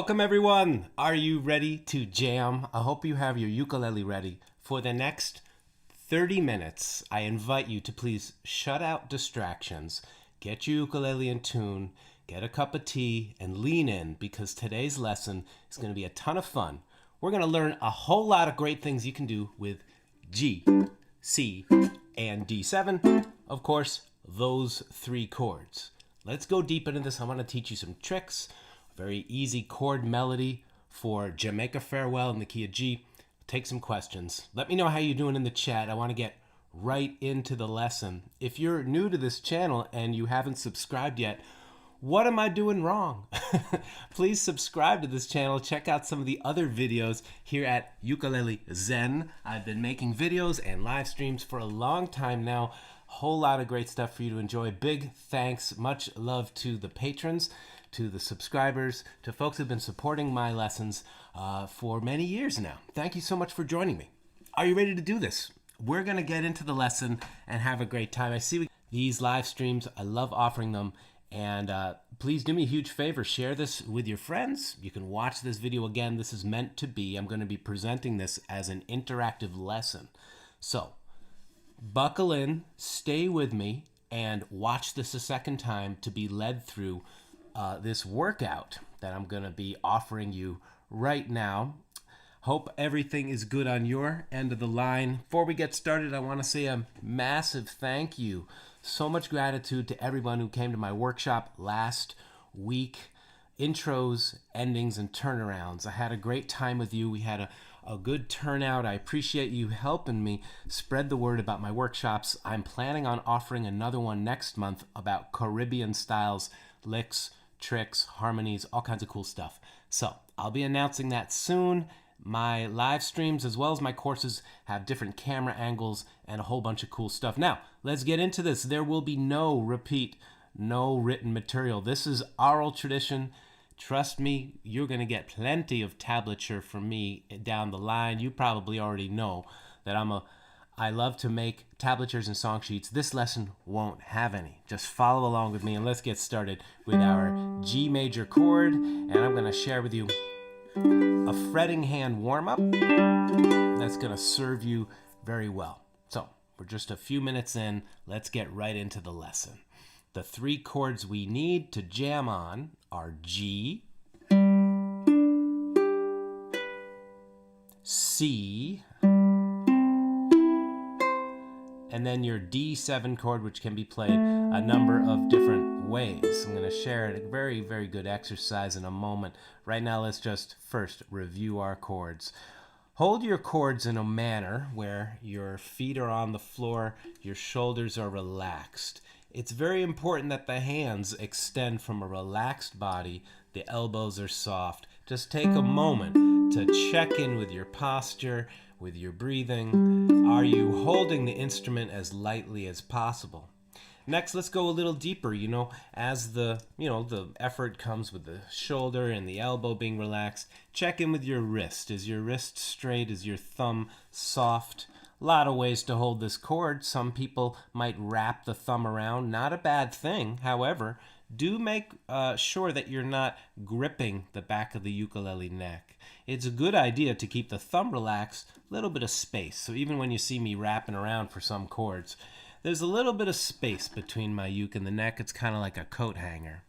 Welcome everyone! Are you ready to jam? I hope you have your ukulele ready. For the next 30 minutes, I invite you to please shut out distractions, get your ukulele in tune, get a cup of tea, and lean in because today's lesson is going to be a ton of fun. We're going to learn a whole lot of great things you can do with G, C, and D7. Of course, those three chords. Let's go deep into this. I want to teach you some tricks. Very easy chord melody for Jamaica Farewell in the key of G. Take some questions. Let me know how you're doing in the chat. I want to get right into the lesson. If you're new to this channel and you haven't subscribed yet, what am I doing wrong? Please subscribe to this channel. Check out some of the other videos here at Ukulele Zen. I've been making videos and live streams for a long time now. Whole lot of great stuff for you to enjoy. Big thanks, much love to the patrons, to the subscribers, to folks who've been supporting my lessons for many years now. Thank you so much for joining me. Are you ready to do this? We're going to get into the lesson and have a great time. I see these live streams. I love offering them. And please do me a huge favor. Share this with your friends. You can watch this video again. This is meant to be. I'm going to be presenting this as an interactive lesson. So buckle in, stay with me, and watch this a second time to be led through this workout that I'm going to be offering you right now. Hope everything is good on your end of the line. Before we get started, I want to say a massive thank you. So much gratitude to everyone who came to my workshop last week. Intros, endings, and turnarounds. I had a great time with you. We had a good turnout. I appreciate you helping me spread the word about my workshops. I'm planning on offering another one next month about Caribbean styles, licks, tricks, harmonies, all kinds of cool stuff. So I'll be announcing that soon. My live streams as well as my courses have different camera angles and a whole bunch of cool stuff. Now, let's get into this. There will be no repeat, no written material. This is oral tradition. Trust me, you're going to get plenty of tablature from me down the line. You probably already know that I love to make tablatures and song sheets. This lesson won't have any. Just follow along with me and let's get started with our G major chord. And I'm going to share with you a fretting hand warm-up that's going to serve you very well. So we're just a few minutes in. Let's get right into the lesson. The three chords we need to jam on are G, C, and then your D7 chord, which can be played a number of different ways. I'm going to share a very, very good exercise in a moment. Right now, let's just first review our chords. Hold your chords in a manner where your feet are on the floor, your shoulders are relaxed. It's very important that the hands extend from a relaxed body. The elbows are soft. Just take a moment to check in with your posture, with your breathing. Are you holding the instrument as lightly as possible? Next, let's go a little deeper. As the effort comes with the shoulder and the elbow being relaxed, check in with your wrist. Is your wrist straight? Is your thumb soft? A lot of ways to hold this chord. Some people might wrap the thumb around. Not a bad thing. However, do make sure that you're not gripping the back of the ukulele neck. It's a good idea to keep the thumb relaxed, a little bit of space. So even when you see me wrapping around for some chords, there's a little bit of space between my uke and the neck. It's kind of like a coat hanger.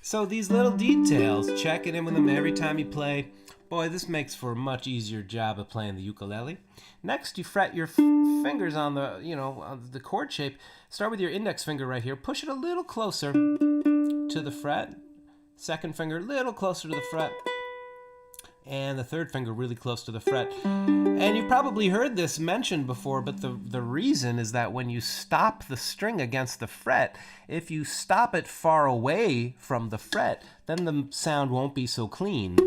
So these little details, checking in with them every time you play, boy, this makes for a much easier job of playing the ukulele. Next, you fret your fingers on the chord shape. Start with your index finger right here. Push it a little closer to the fret. Second finger a little closer to the fret. And the third finger really close to the fret. And you've probably heard this mentioned before, but the reason is that when you stop the string against the fret, if you stop it far away from the fret, then the sound won't be so clean.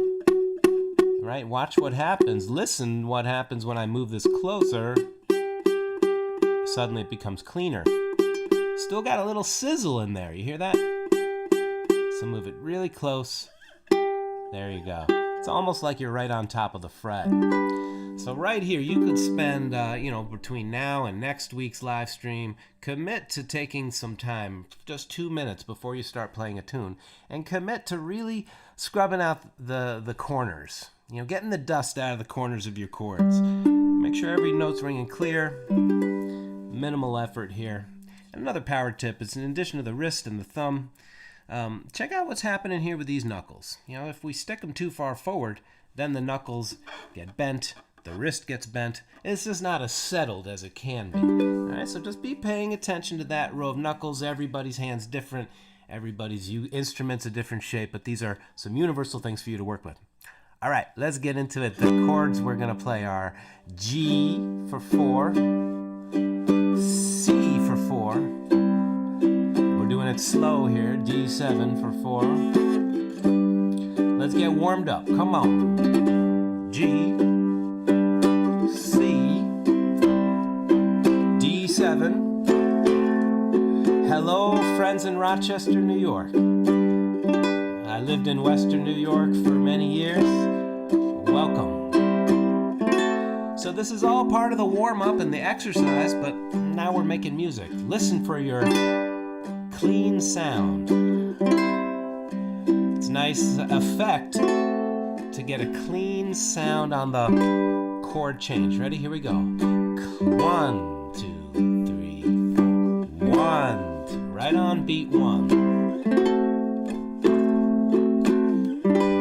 Right? Watch what happens. Listen what happens when I move this closer. Suddenly it becomes cleaner. Still got a little sizzle in there. You hear that? So move it really close. There you go. It's almost like you're right on top of the fret. So right here, you could spend, between now and next week's live stream, commit to taking some time, just 2 minutes before you start playing a tune, and commit to really scrubbing out the corners. Getting the dust out of the corners of your chords. Make sure every note's ringing clear. Minimal effort here. And another power tip is, in addition to the wrist and the thumb, check out what's happening here with these knuckles. If we stick them too far forward, then the knuckles get bent, the wrist gets bent. It's just not as settled as it can be. All right, so just be paying attention to that row of knuckles. Everybody's hand's different. Everybody's instrument's a different shape, but these are some universal things for you to work with. All right, let's get into it. The chords we're going to play are G for 4, C for 4. We're doing it slow here, D7 for 4. Let's get warmed up. Come on. G, C, D7. Hello, friends in Rochester, New York. I lived in Western New York for many years. Welcome. So this is all part of the warm-up and the exercise, but now we're making music. Listen for your clean sound. It's a nice effect to get a clean sound on the chord change. Ready? Here we go. 1, 2, 3, 4. 1, 2. Right on beat 1.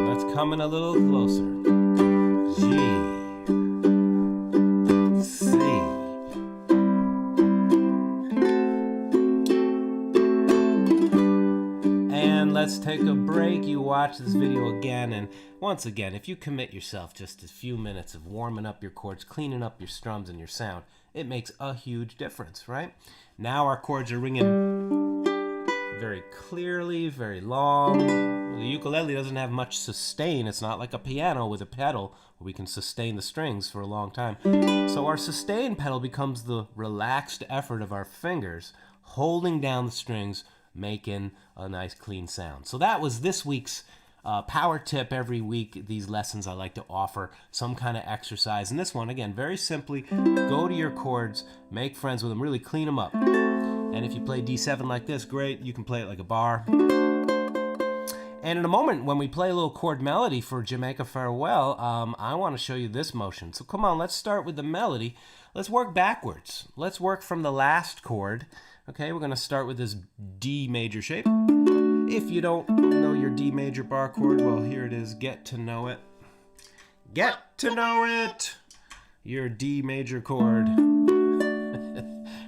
Let's come in a little closer. G, C. And let's take a break. You watch this video again, and once again, if you commit yourself just a few minutes of warming up your chords, cleaning up your strums and your sound, it makes a huge difference, right? Now our chords are ringing very clearly, very long. The ukulele doesn't have much sustain. It's not like a piano with a pedal where we can sustain the strings for a long time. So our sustain pedal becomes the relaxed effort of our fingers holding down the strings, making a nice clean sound. So that was this week's power tip. Every week, these lessons I like to offer some kind of exercise. And this one, again, very simply, go to your chords, make friends with them, really clean them up. And if you play D7 like this, great. You can play it like a bar. And in a moment, when we play a little chord melody for Jamaica Farewell, I want to show you this motion. So come on, let's start with the melody. Let's work backwards. Let's work from the last chord. Okay, we're going to start with this D major shape. If you don't know your D major bar chord, well, here it is. Get to know it. Get to know it. Your D major chord.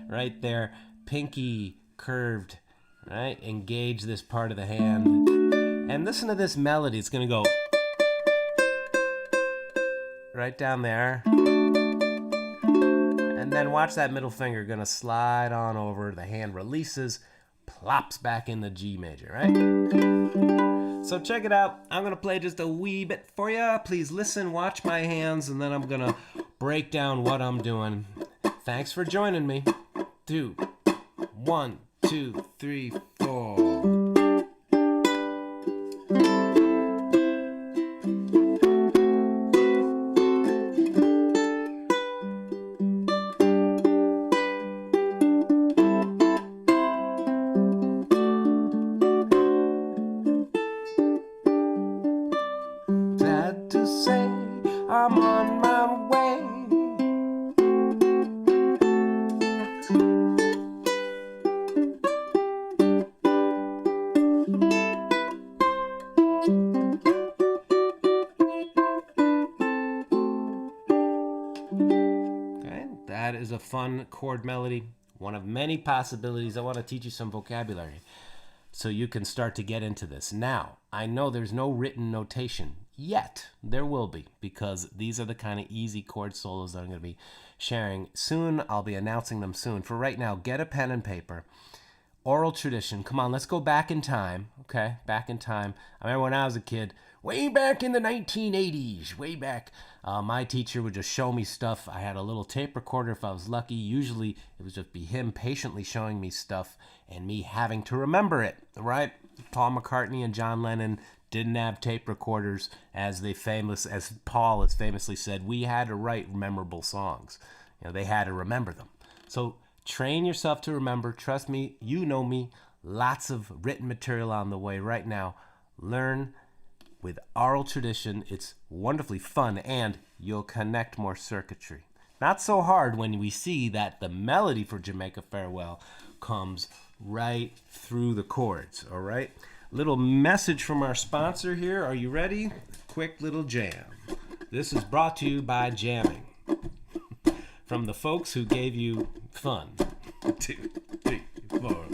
Right there. Pinky curved. Right? Engage this part of the hand. And listen to this melody. It's going to go right down there. And then watch that middle finger going to slide on over. The hand releases, plops back in the G major, right? So check it out. I'm going to play just a wee bit for you. Please listen, watch my hands, and then I'm going to break down what I'm doing. Thanks for joining me. 2, 1, 2, 3, 4. Glad to say I'm on my way. Okay, that is a fun chord melody. One of many possibilities. I want to teach you some vocabulary so you can start to get into this. Now, I know there's no written notation yet. There will be, because these are the kind of easy chord solos that I'm going to be sharing soon. I'll be announcing them soon. For right now, get a pen and paper. Oral tradition. Come on, let's go back in time. Okay, back in time. I remember when I was a kid, way back in the 1980s, way back, my teacher would just show me stuff. I had a little tape recorder if I was lucky. Usually it would just be him patiently showing me stuff and me having to remember it, right? Paul McCartney and John Lennon didn't have tape recorders, as Paul has famously said, we had to write memorable songs. They had to remember them. So train yourself to remember. Trust me, you know me. Lots of written material on the way right now. Learn with oral tradition. It's wonderfully fun, and you'll connect more circuitry. Not so hard when we see that the melody for Jamaica Farewell comes right through the chords, all right? Little message from our sponsor here. Are you ready? Quick little jam. This is brought to you by Jamming. From the folks who gave you fun. 2, 3, 4.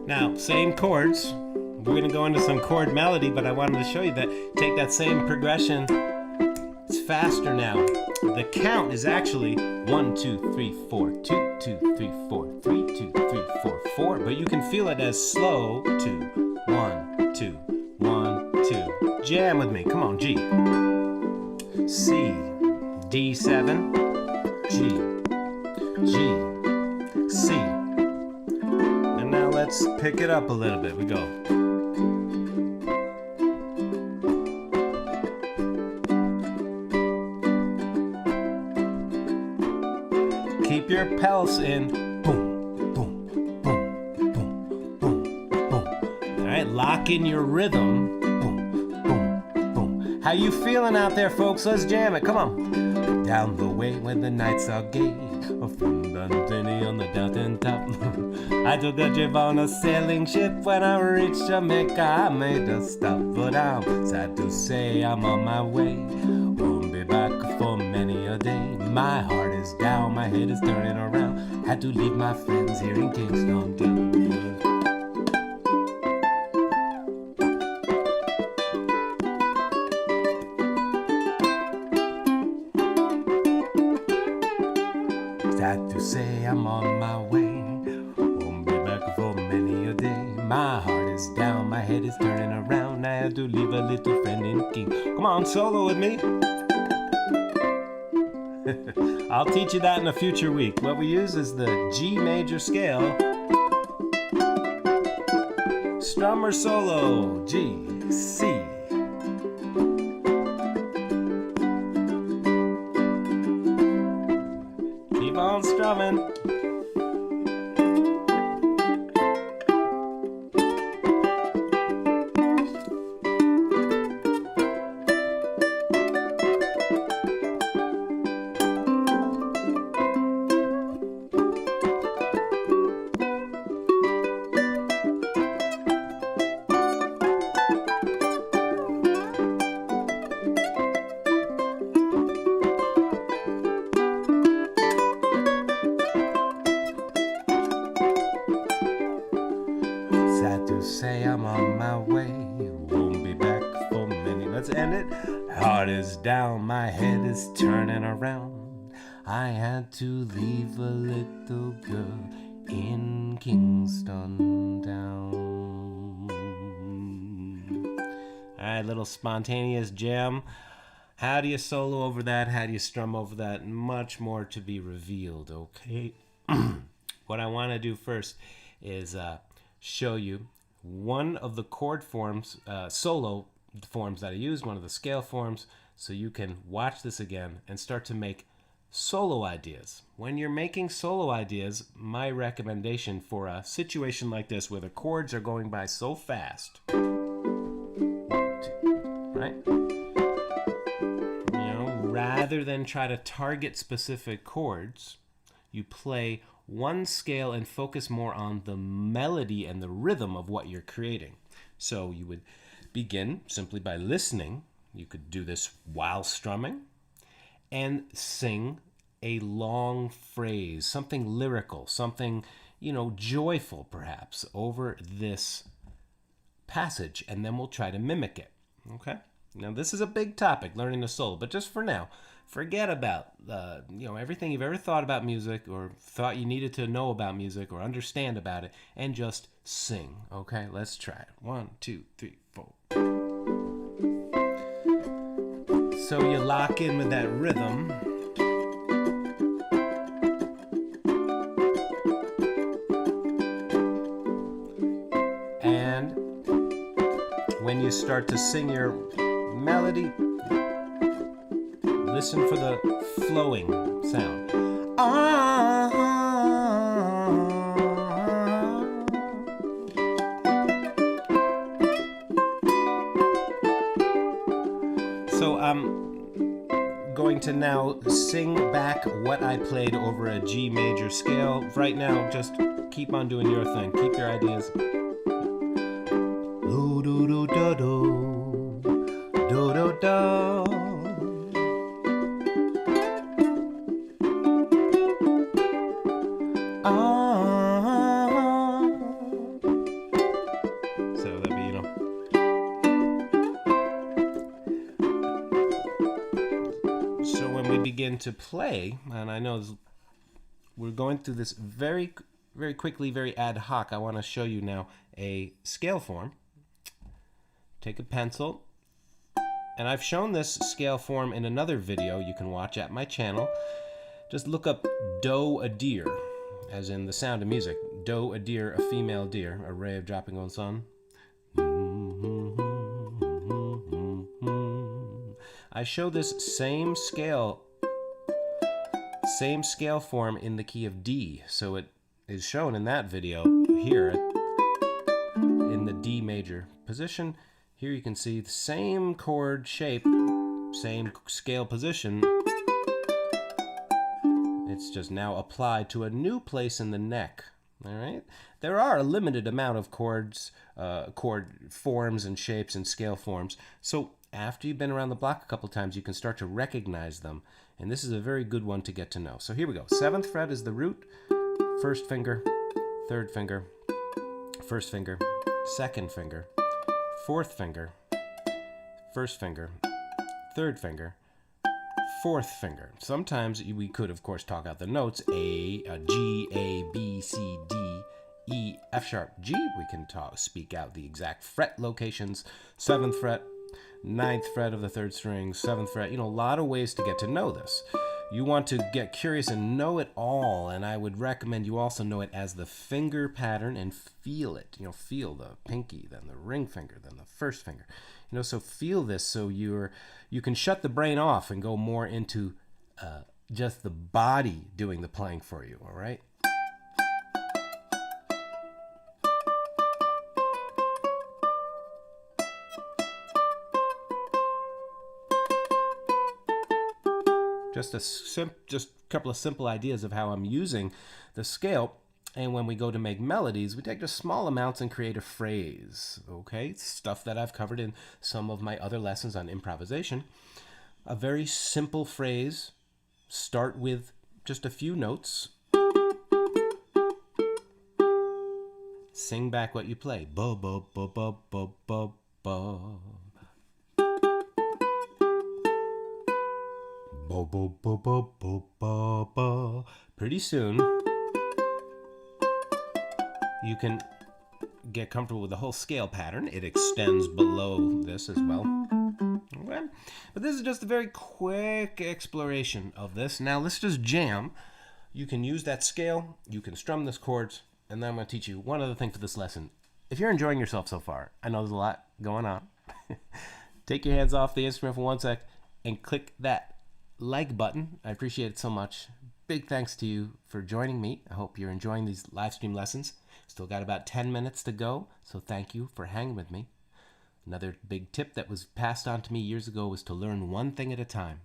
Now, same chords. We're going to go into some chord melody, but I wanted to show you that take that same progression. It's faster now. The count is actually 1, 2, 3, 4, 2, 2, 3, 4, 3, 2, 3, 4, 4. But you can feel it as slow 2, 1, 2, 1, 2. Jam with me. Come on, G. C, D7, G, G, C. Now let's pick it up a little bit. We go. Keep your pulse in. Boom, boom, boom, boom, boom, boom. All right, lock in your rhythm. Boom, boom, boom. How you feeling out there, folks? Let's jam it. Come on. Down the way when the nights are gay. From Dundee on the downtown top. I took a trip on a sailing ship. When I reached Jamaica, I made a stop. But I'm sad to say I'm on my way. Won't be back for many a day. My heart is down, my head is turning around. Had to leave my friends here in Kingston town. Sad to say I'm on my way. Won't be back for many a day. My heart is down, my head is turning around. I had to leave a little friend in King. Come on, solo with me. I'll teach you that in a future week. What we use is the G major scale. Strum or solo, G, C. Keep on strumming. Sad to say I'm on my way. Won't be back for many. Let's end it. Heart is down, my head is turning around. I had to leave a little girl in Kingston town. Alright, little spontaneous jam. How do you solo over that? How do you strum over that? Much more to be revealed, okay? What I want to do first is show you one of the chord forms, solo forms that I use, one of the scale forms, so you can watch this again and start to make solo ideas. When you're making solo ideas, my recommendation for a situation like this where the chords are going by so fast, right? Rather than try to target specific chords, you play one scale and focus more on the melody and the rhythm of what you're creating. So you would begin simply by listening. You could do this while strumming and sing a long phrase, something lyrical, something, joyful perhaps, over this passage, and then we'll try to mimic it. Okay? Now this is a big topic, learning the solo, but just for now, forget about everything you've ever thought about music or thought you needed to know about music or understand about it, and just sing. Okay, let's try it. 1, 2, 3, 4. So you lock in with that rhythm. And when you start to sing your melody, listen for the flowing sound. So I'm going to now sing back what I played over a G major scale. Right now, just keep on doing your thing. Keep your ideas. Do do do do do do do do. So that'd be, So when we begin to play, and I know we're going through this very, very quickly, very ad hoc. I want to show you now a scale form. Take a pencil, and I've shown this scale form in another video you can watch at my channel. Just look up doe a deer, as in the sound of music. Doe a deer, a female deer, a ray of dropping on sun. I show this same scale form in the key of D, so it is shown in that video here in the D major position. Here you can see the same chord shape, same scale position. It's just now applied to a new place in the neck. All right. There are a limited amount of chords, chord forms and shapes and scale forms. So after you've been around the block a couple times, you can start to recognize them. And this is a very good one to get to know. So here we go. 7th fret is the root, 1st finger, 3rd finger, 1st finger, 2nd finger, 4th finger, 1st finger, 3rd finger, 4th finger. Sometimes we could, of course, talk out the notes. G, A, B, C, D, E, F sharp, G. We can speak out the exact fret locations. 7th fret, 9th fret of the 3rd string, 7th fret. A lot of ways to get to know this. You want to get curious and know it all, and I would recommend you also know it as the finger pattern and feel it. Feel the pinky, then the ring finger, then the 1st finger. So feel this so you can shut the brain off and go more into just the body doing the playing for you, all right? Just a couple of simple ideas of how I'm using the scale. And when we go to make melodies, we take just small amounts and create a phrase, okay? Stuff that I've covered in some of my other lessons on improvisation. A very simple phrase. Start with just a few notes. Sing back what you play. Ba ba ba ba ba ba ba. Ba ba ba ba ba ba ba. Pretty soon, you can get comfortable with the whole scale pattern. It extends below this as well. Okay. But this is just a very quick exploration of this. Now let's just jam. You can use that scale, you can strum this chords, and then I'm going to teach you one other thing for this lesson. if you're enjoying yourself so far, I know there's a lot going on. Take your hands off the instrument for 1 sec and click that like button. I appreciate it so much. Big thanks to you for joining me. I hope you're enjoying these live stream lessons. Still got about 10 minutes to go, so thank you for hanging with me. Another big tip that was passed on to me years ago was to learn one thing at a time.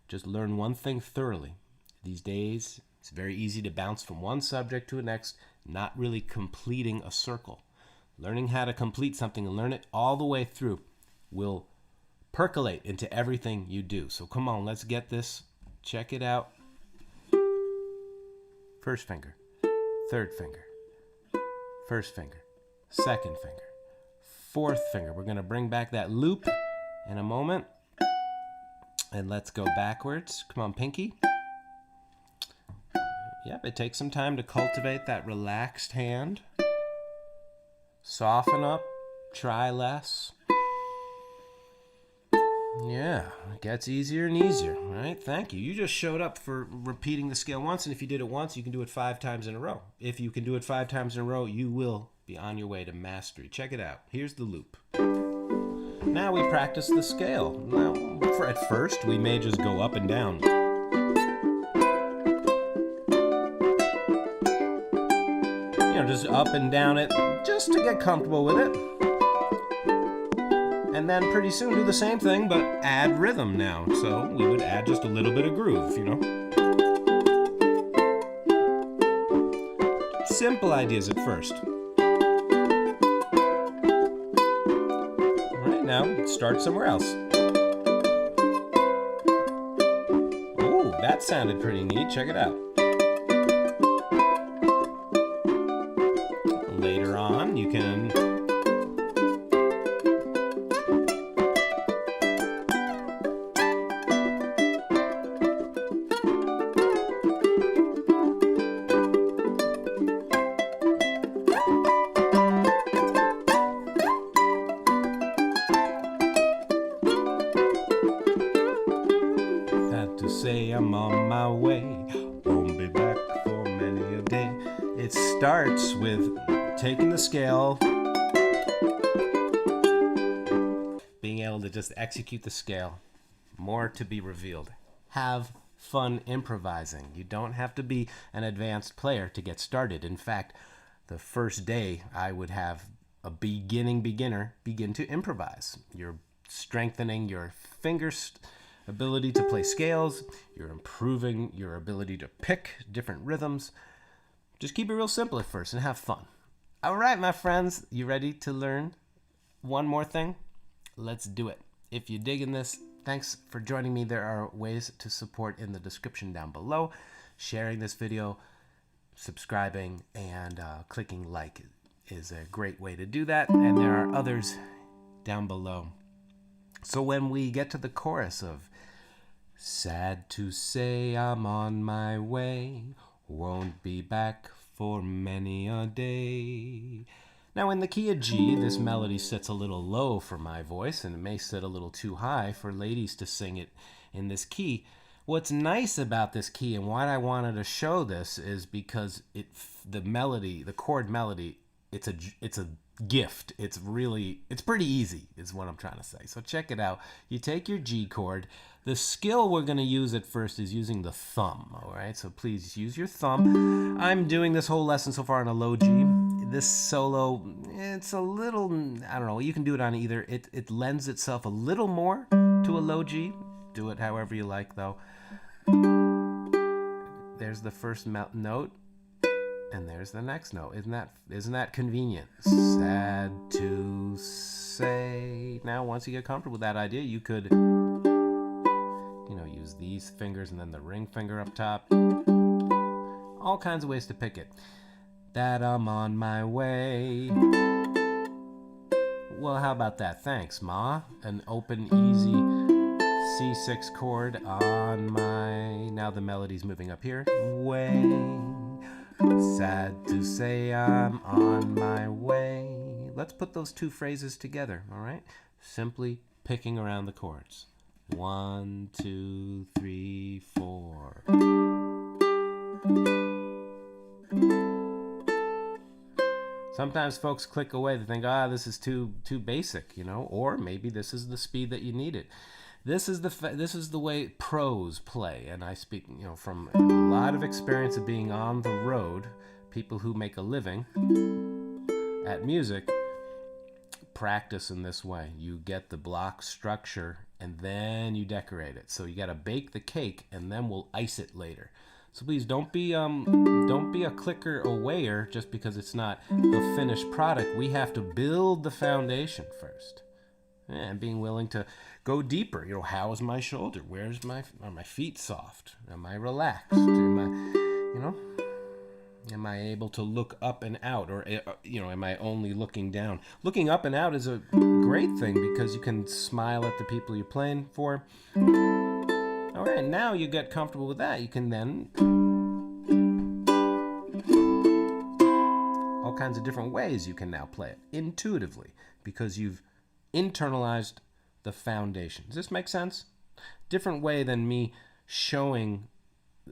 Just learn one thing thoroughly. These days, it's very easy to bounce from one subject to the next, not really completing a circle. Learning how to complete something and learn it all the way through will percolate into everything you do. So come on, let's get this. Check it out. First finger, third finger, first finger, second finger, fourth finger. We're going to bring back that loop in a moment. And let's go backwards. Come on, pinky. Yep, it takes some time to cultivate that relaxed hand. Soften up, try less. Yeah, it gets easier and easier, right? Thank you. You just showed up for repeating the scale once, and if you did it once, you can do it 5 times in a row. If you can do it 5 times in a row, you will be on your way to mastery. Check it out. Here's the loop. Now we practice the scale. Now, at first, we may just go up and down. You know, just up and down it, just to get comfortable with it. And then pretty soon do the same thing, but add rhythm now. So we would add just a little bit of groove, you know. Simple ideas at first. All right, now start somewhere else. Oh, that sounded pretty neat. Check it out. Later on, you can say I'm on my way, won't be back for many a day. It starts with taking the scale, being able to just execute the scale. More to be revealed. Have fun improvising. You don't have to be an advanced player to get started. In fact, the first day I would have a beginner begin to improvise. You're strengthening your fingers ability to play scales, you're improving your ability to pick different rhythms. Just keep it real simple at first and have fun. All right, my friends, you ready to learn one more thing? Let's do it. If you're digging this, thanks for joining me. There are ways to support in the description down below. Sharing this video, subscribing, and clicking like is a great way to do that. And there are others down below. So when we get to the chorus of sad to say I'm on my way, won't be back for many a day. Now in the key of G, this melody sits a little low for my voice, and it may sit a little too high for ladies to sing it in this key. What's nice about this key and why I wanted to show this is because the melody, the chord melody, it's a gift. It's pretty easy is what I'm trying to say. So check it out. You take your G chord. The skill we're going to use at first is using the thumb, all right? So please use your thumb. I'm doing this whole lesson so far on a low G. This solo, it's a little, I don't know, you can do it on either. It lends itself a little more to a low G. Do it however you like, though. There's the first note. And there's the next note. Isn't that convenient? Sad to say. Now, once you get comfortable with that idea, you could, use these fingers and then the ring finger up top. All kinds of ways to pick it. That I'm on my way. Well, how about that? Thanks, Ma. An open, easy C6 chord on my. Now the melody's moving up here. Way. Sad to say I'm on my way. Let's put those two phrases together, all right? Simply picking around the chords. 1, 2, 3, 4. Sometimes folks click away. They think, this is too basic, you know, or maybe this is the speed that you need it. This is the way pros play, and I speak, you know, from a lot of experience of being on the road. People who make a living at music practice in this way. You get the block structure and then you decorate it. So you got to bake the cake and then we'll ice it later. So please don't be a clicker awayer just because it's not the finished product. We have to build the foundation first. And being willing to go deeper. You know, how is my shoulder? Are my feet soft? Am I relaxed? Am I able to look up and out? Or, you know, am I only looking down? Looking up and out is a great thing because you can smile at the people you're playing for. All right, now you get comfortable with that. You can then, all kinds of different ways you can now play it intuitively because you've internalized the foundation. Does this make sense? Different way than me showing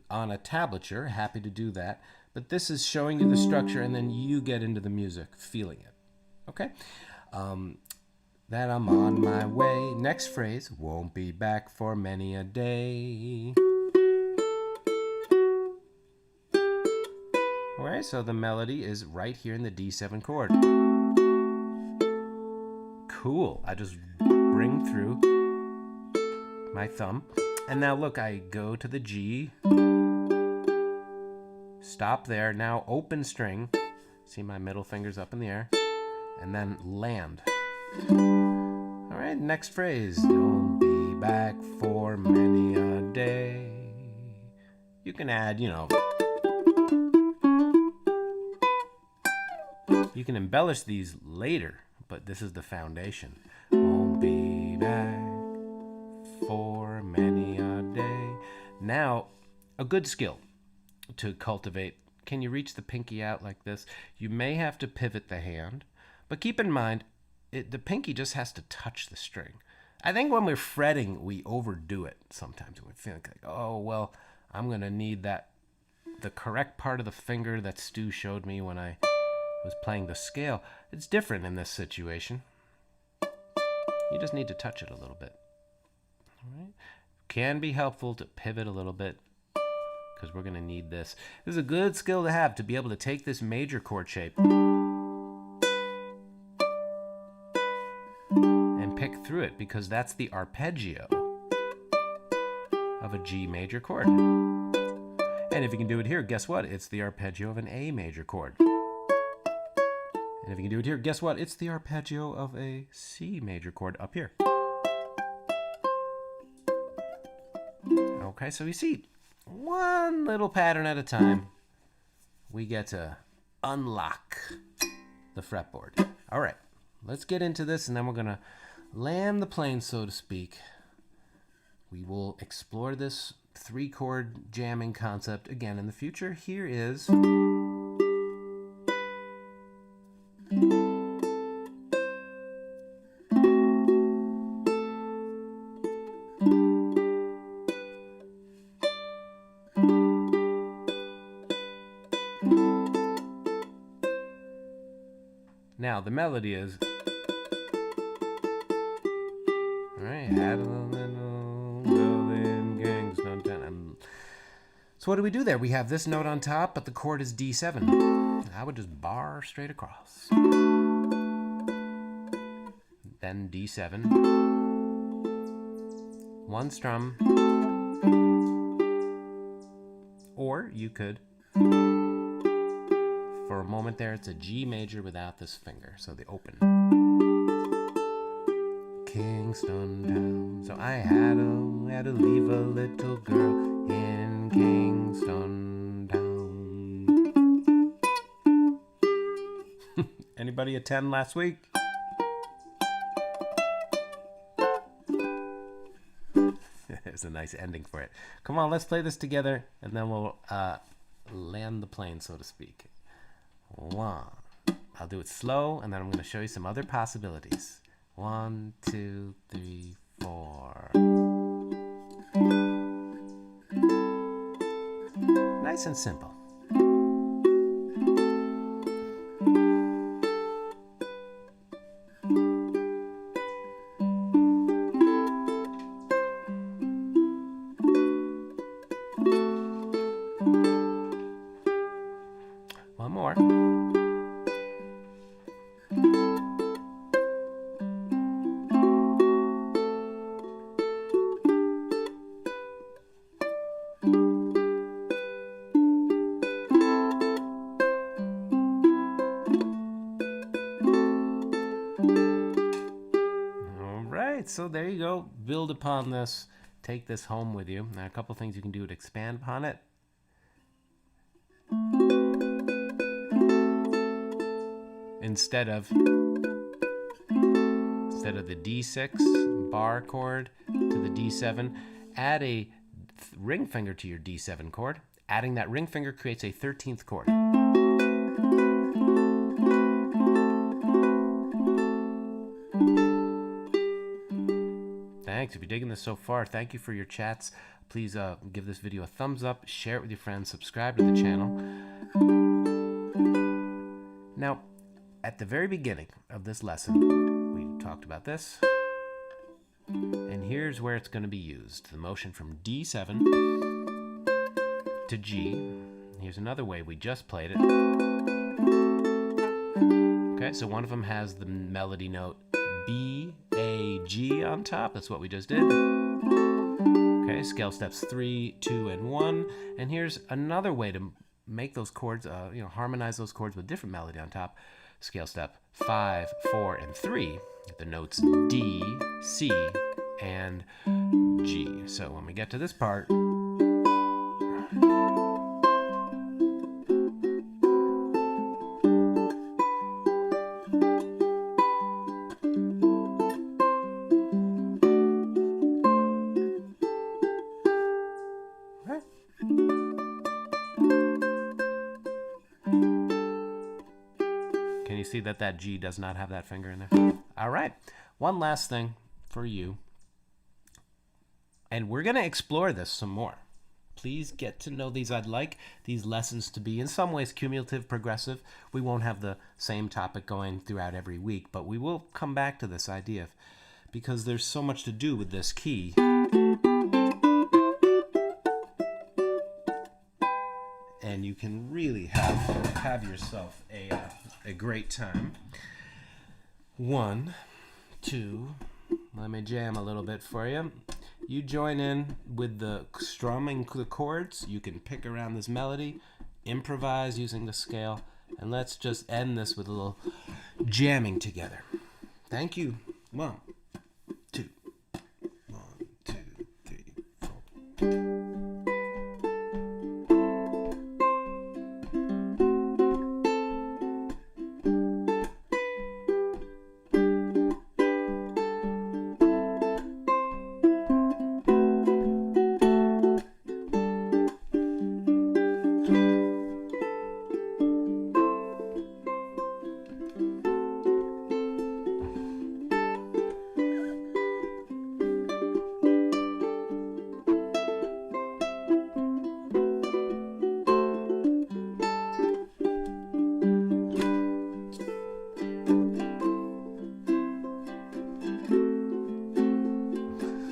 on a tablature. Happy to do that. But this is showing you the structure and then you get into the music, feeling it. Okay? That I'm on my way. Next phrase, won't be back for many a day. All right, so the melody is right here in the D7 chord. Cool. I just bring through my thumb. And now look, I go to the G. Stop there. Now open string. See my middle finger's up in the air. And then land. All right, next phrase. Don't be back for many a day. You can add, you can embellish these later, but this is the foundation. Won't be back for many a day. Now, a good skill to cultivate. Can you reach the pinky out like this? You may have to pivot the hand, but keep in mind, the pinky just has to touch the string. I think when we're fretting, we overdo it sometimes. We feel like, oh, well, I'm going to need the correct part of the finger that Stu showed me when I was playing the scale. It's different in this situation. You just need to touch it a little bit. All right? Can be helpful to pivot a little bit because we're going to need this. This is a good skill to have, to be able to take this major chord shape and pick through it, because that's the arpeggio of a G major chord. And if you can do it here, guess what? It's the arpeggio of an A major chord. And if you can do it here, guess what? It's the arpeggio of a C major chord up here. Okay, so you see, one little pattern at a time, we get to unlock the fretboard. All right, let's get into this, and then we're going to land the plane, so to speak. We will explore this 3-chord jamming concept again in the future. Here is... Now, the melody is... Alright, had a little girl in Kingston Town. So what do we do there? We have this note on top, but the chord is D7. I would just bar straight across. Then D7. One strum. Or you could... For a moment there, it's a G major without this finger, so the open. Kingston Town. So I had to leave a little girl in Kingston Town. Anybody attend last week? There's a nice ending for it. Come on, let's play this together, and then we'll land the plane, so to speak. 1. I'll do it slow, and then I'm going to show you some other possibilities. 1, 2, 3, 4. Nice and simple. so there you go. Build upon this. Take this home with you. Now, a couple things you can do to expand upon it. Instead of the D6 bar chord to the D7, add a ring finger to your D7 chord. Adding that ring finger creates a 13th chord. Thanks. If you're digging this so far, thank you for your chats. Please give this video a thumbs up, share it with your friends, subscribe to the channel. Now, at the very beginning of this lesson, we talked about this. And here's where it's going to be used. The motion from D7 to G. Here's another way we just played it. Okay, so one of them has the melody note B, A, G on top. That's what we just did. Okay, scale steps 3, 2, and 1. And here's another way to make those chords, harmonize those chords with different melody on top. Scale step 5, 4, and 3. The notes D, C, and G. So when we get to this part, see that G does not have that finger in there. All right, one last thing for you, and we're gonna explore this some more. Please get to know these. I'd like these lessons to be in some ways cumulative, progressive. We won't have the same topic going throughout every week, but we will come back to this idea because there's so much to do with this key. And you can really have yourself a great time. 1, 2, let me jam a little bit for you. You join in with the strumming the chords. You can pick around this melody, improvise using the scale, and let's just end this with a little jamming together. Thank you. 1, 2, 1, 2, 3, 4.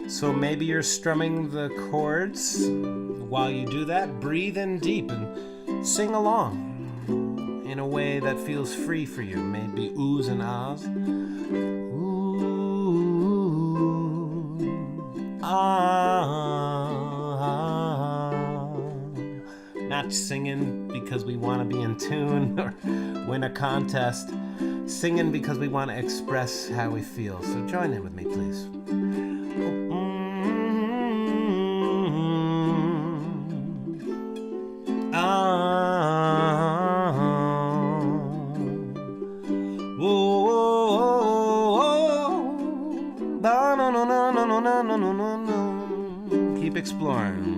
So maybe you're strumming the chords. While you do that, breathe in deep and sing along in a way that feels free for you. Maybe oohs and ahs. Ooh, ah. Not singing because we want to be in tune or win a contest. Singing because we want to express how we feel. So join in with me, please. Keep exploring.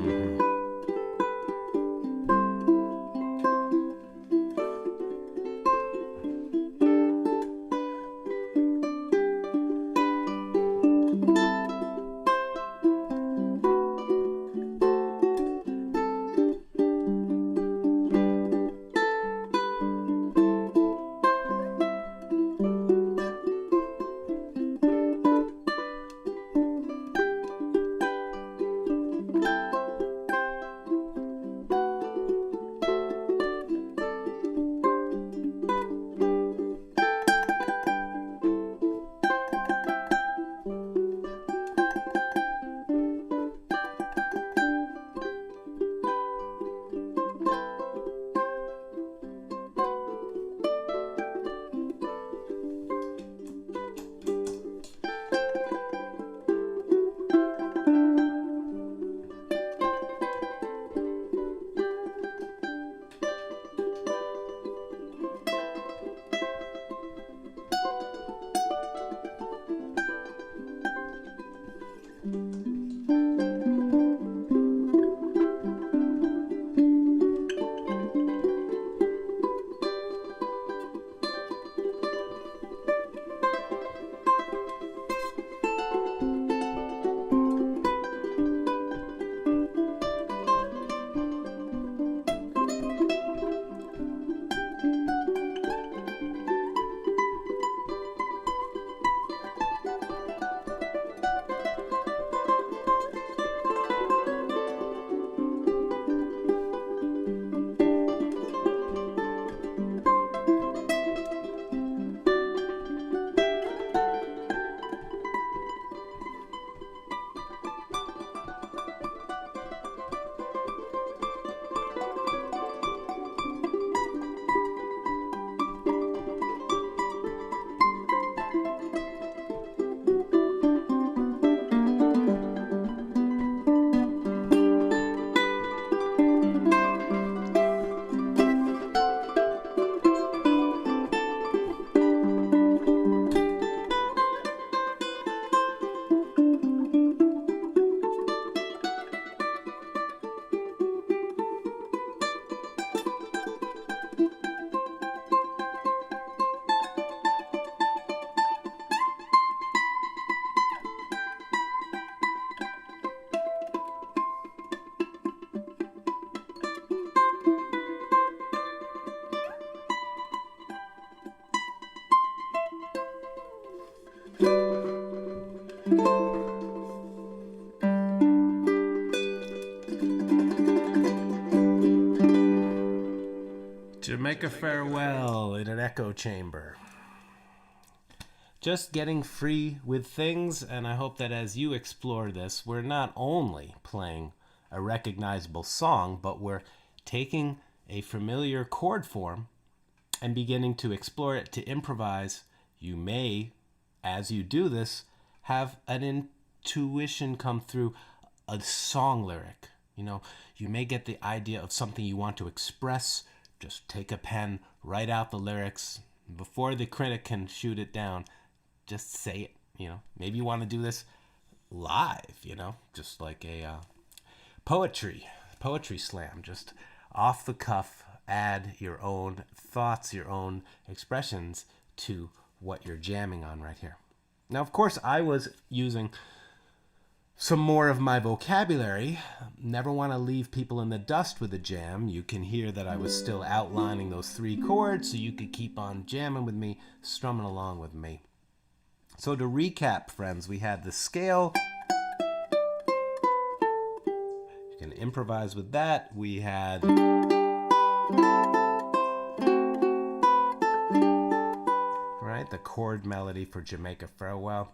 Jamaica farewell in an echo chamber. Just getting free with things, and I hope that as you explore this, we're not only playing a recognizable song, but we're taking a familiar chord form and beginning to explore it, to improvise. You may, as you do this, have an intuition come through, a song lyric. You know, you may get the idea of something you want to express. Just take a pen, write out the lyrics. Before the critic can shoot it down, just say it. You know, maybe you want to do this live, you know, just like a poetry slam, just off the cuff. Add your own thoughts, your own expressions to what you're jamming on right here. Now, of course, I was using some more of my vocabulary. Never want to leave people in the dust with a jam. You can hear that I was still outlining those 3 chords so you could keep on jamming with me, strumming along with me. So to recap, friends, we had the scale. You can improvise with that. We had the chord melody for Jamaica Farewell,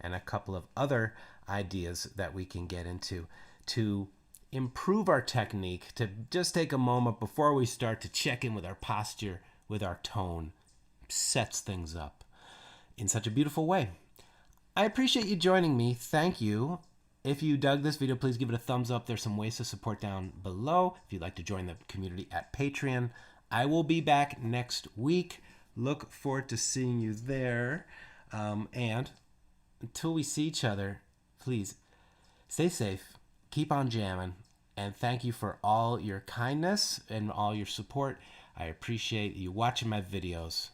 and a couple of other ideas that we can get into to improve our technique, to just take a moment before we start to check in with our posture, with our tone. Sets things up in such a beautiful way. I appreciate you joining me. Thank you. If you dug this video, please give it a thumbs up. There's some ways to support down below. If you'd like to join the community at Patreon, I will be back next week. Look forward to seeing you there. And until we see each other, please stay safe, keep on jamming, and thank you for all your kindness and all your support. I appreciate you watching my videos.